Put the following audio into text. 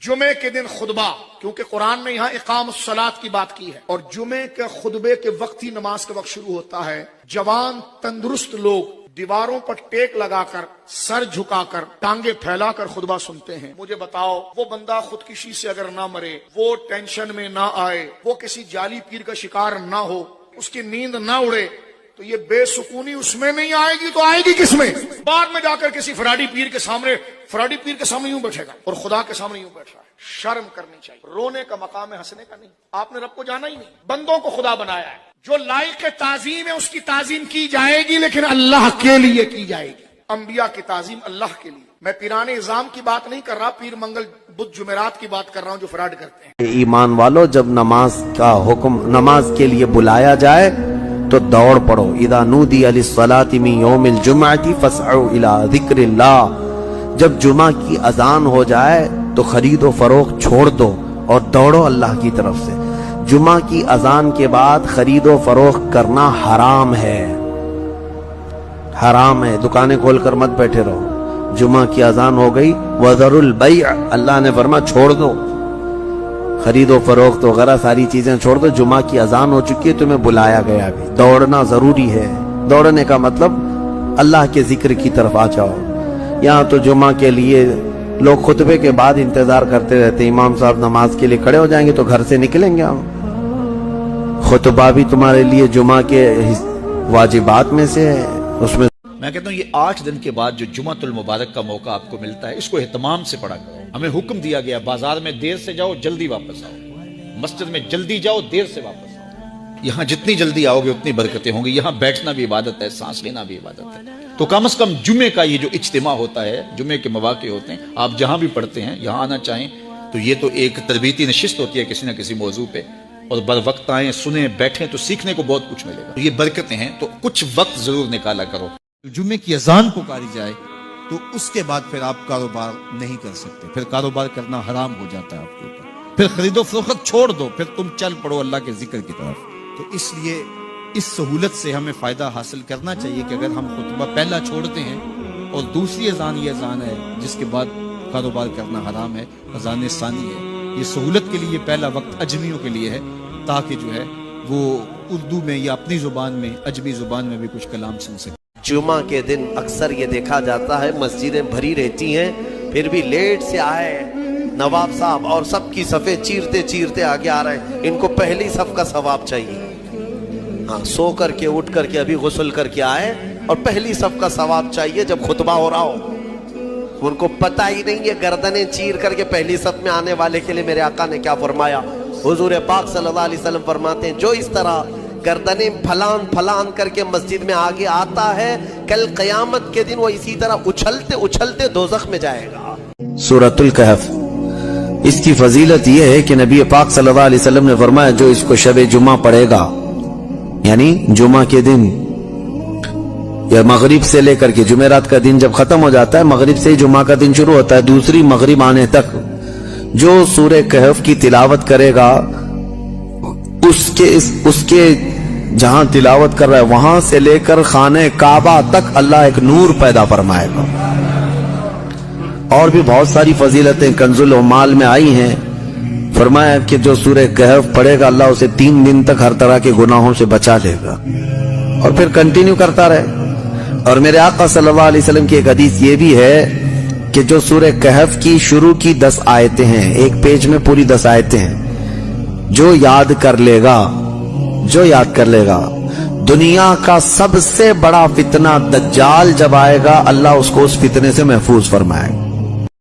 جمعے کے دن خطبہ، کیونکہ قرآن نے یہاں اقام الصلاۃ کی بات کی ہے، اور جمعے کے خطبے کے وقت ہی نماز کا وقت شروع ہوتا ہے۔ جوان تندرست لوگ دیواروں پر ٹیک لگا کر، سر جھکا کر، ٹانگیں پھیلا کر خطبہ سنتے ہیں۔ مجھے بتاؤ، وہ بندہ خودکشی سے اگر نہ مرے، وہ ٹینشن میں نہ آئے، وہ کسی جعلی پیر کا شکار نہ ہو، اس کی نیند نہ اڑے، تو یہ بے سکونی اس میں نہیں آئے گی تو آئے گی کس میں؟ بعد میں جا کر کسی فراڈی پیر کے سامنے یوں بیٹھے گا اور خدا کے سامنے یوں بیٹھ رہا ہے۔ شرم کرنی چاہیے۔ رونے کا مقام ہے، ہنسنے کا نہیں۔ آپ نے رب کو جانا ہی نہیں، بندوں کو خدا بنایا ہے۔ جو لائق تعظیم ہے اس کی تعظیم کی جائے گی، لیکن اللہ کے لیے کی جائے گی۔ انبیاء کی تعظیم اللہ کے لیے۔ میں پیرانے نظام کی بات نہیں کر رہا، پیر منگل بدھ جمعرات کی بات کر رہا ہوں جو فراڈ کرتے ہیں۔ ایمان والو، جب نماز کا حکم، نماز کے لیے بلایا جائے تو دوڑ پڑو۔ اذا نودی للصلاۃ من یوم الجمعۃ فاسعوا الی ذکر اللہ۔ جب جمعہ کی اذان ہو جائے تو خرید و فروخت چھوڑ دو اور دوڑو اللہ کی طرف سے۔ جمعہ کی اذان کے بعد خرید و فروخت کرنا حرام ہے، حرام ہے۔ دکانیں کھول کر مت بیٹھے رہو۔ جمعہ کی اذان ہو گئی، وذروا البیع، اللہ نے فرمایا چھوڑ دو، خرید و فروخت وغیرہ ساری چیزیں چھوڑ دو۔ جمعہ کی اذان ہو چکی ہے، تمہیں بلایا گیا بھی، دوڑنا ضروری ہے۔ دوڑنے کا مطلب اللہ کے ذکر کی طرف آ جاؤ۔ یہاں تو جمعہ کے لیے لوگ خطبے کے بعد انتظار کرتے رہتے، امام صاحب نماز کے لیے کھڑے ہو جائیں گے تو گھر سے نکلیں گے ہم۔ خطبہ بھی تمہارے لیے جمعہ کے واجبات میں سے ہے، اس میں میں کہتا ہوں یہ 8 دن کے بعد جو جمعۃ المبارک کا موقع آپ کو ملتا ہے، اس کو اہتمام سے پڑھا کرو۔ ہمیں حکم دیا گیا بازار میں دیر سے جاؤ، جلدی واپس آؤ، مسجد میں جلدی جاؤ، دیر سے واپس آؤ۔ یہاں جتنی جلدی آؤ گے اتنی برکتیں ہوں گی۔ یہاں بیٹھنا بھی عبادت ہے، سانس لینا بھی عبادت ہے۔ تو کم از کم جمعے کا یہ جو اجتماع ہوتا ہے، جمعے کے مواقع ہوتے ہیں، آپ جہاں بھی پڑھتے ہیں یہاں آنا چاہیں تو یہ تو ایک تربیتی نشست ہوتی ہے کسی نہ کسی موضوع پہ، اور بر وقت آئیں، سنیں، بیٹھیں تو سیکھنے کو بہت کچھ ملے گا۔ یہ برکتیں ہیں تو کچھ وقت ضرور نکالا کرو۔ جمعے کی اذان پکاری جائے تو اس کے بعد پھر آپ کاروبار نہیں کر سکتے، پھر کاروبار کرنا حرام ہو جاتا ہے آپ کے اوپر۔ پھر خرید و فروخت چھوڑ دو، پھر تم چل پڑو اللہ کے ذکر کی طرف۔ تو اس لیے اس سہولت سے ہمیں فائدہ حاصل کرنا چاہیے کہ اگر ہم خطبہ پہلا چھوڑتے ہیں اور دوسری اذان یہ اذان ہے جس کے بعد کاروبار کرنا حرام ہے، اذان ثانی ہے، یہ سہولت کے لیے پہلا وقت اجمیوں کے لیے ہے، تاکہ جو ہے وہ اردو میں یا اپنی زبان میں، اجمی زبان میں بھی کچھ کلام سن سکے۔ جمعہ کے دن اکثر یہ دیکھا جاتا ہے مسجدیں بھری رہتی ہیں، پھر بھی لیٹ سے آئے نواب صاحب اور سب کی صفیں چیرتے چیرتے آگے آ رہے ہیں۔ ان کو پہلی صف کا ثواب چاہیے۔ ہاں، سو کر کے اٹھ کر کے ابھی غسل کر کے آئے اور پہلی صف کا ثواب چاہیے جب خطبہ ہو رہا ہو۔ ان کو پتہ ہی نہیں ہے گردنیں چیر کر کے پہلی صف میں آنے والے کے لیے میرے آقا نے کیا فرمایا۔ حضور پاک صلی اللہ علیہ وسلم فرماتے ہیں جو اس طرح گردنیں پھلان پھلان کر کے مسجد میں آگے آتا ہے، کل قیامت کے دن وہ اسی طرح اچھلتے اچھلتے دوزخ میں جائے گا۔ سورۃ الکہف، اس کی فضیلت یہ ہے کہ نبی پاک صلی اللہ علیہ وسلم نے فرمایا جو اس کو شب جمعہ پڑھے گا، یعنی جمعہ کے دن یا مغرب سے لے کر کے جمعرات کا دن جب ختم ہو جاتا ہے، مغرب سے ہی جمعہ کا دن شروع ہوتا ہے، دوسری مغرب آنے تک جو سورہ کہف کی تلاوت کرے گا، اس کے جہاں تلاوت کر رہا ہے وہاں سے لے کر خانہ کعبہ تک اللہ ایک نور پیدا فرمائے گا۔ اور بھی بہت ساری فضیلتیں کنز العمال میں آئی ہیں۔ فرمایا کہ جو سورہ کہف پڑھے گا اللہ اسے 3 دن تک ہر طرح کے گناہوں سے بچا لے گا، اور پھر کنٹینیو کرتا رہے۔ اور میرے آقا صلی اللہ علیہ وسلم کی ایک حدیث یہ بھی ہے کہ جو سورہ کہف کی شروع کی 10 آیتیں ہیں، ایک پیج میں پوری 10 آیتیں ہیں، جو یاد کر لے گا دنیا کا سب سے بڑا فتنہ دجال جب آئے گا اللہ اس کو اس فتنے سے محفوظ فرمائے گا۔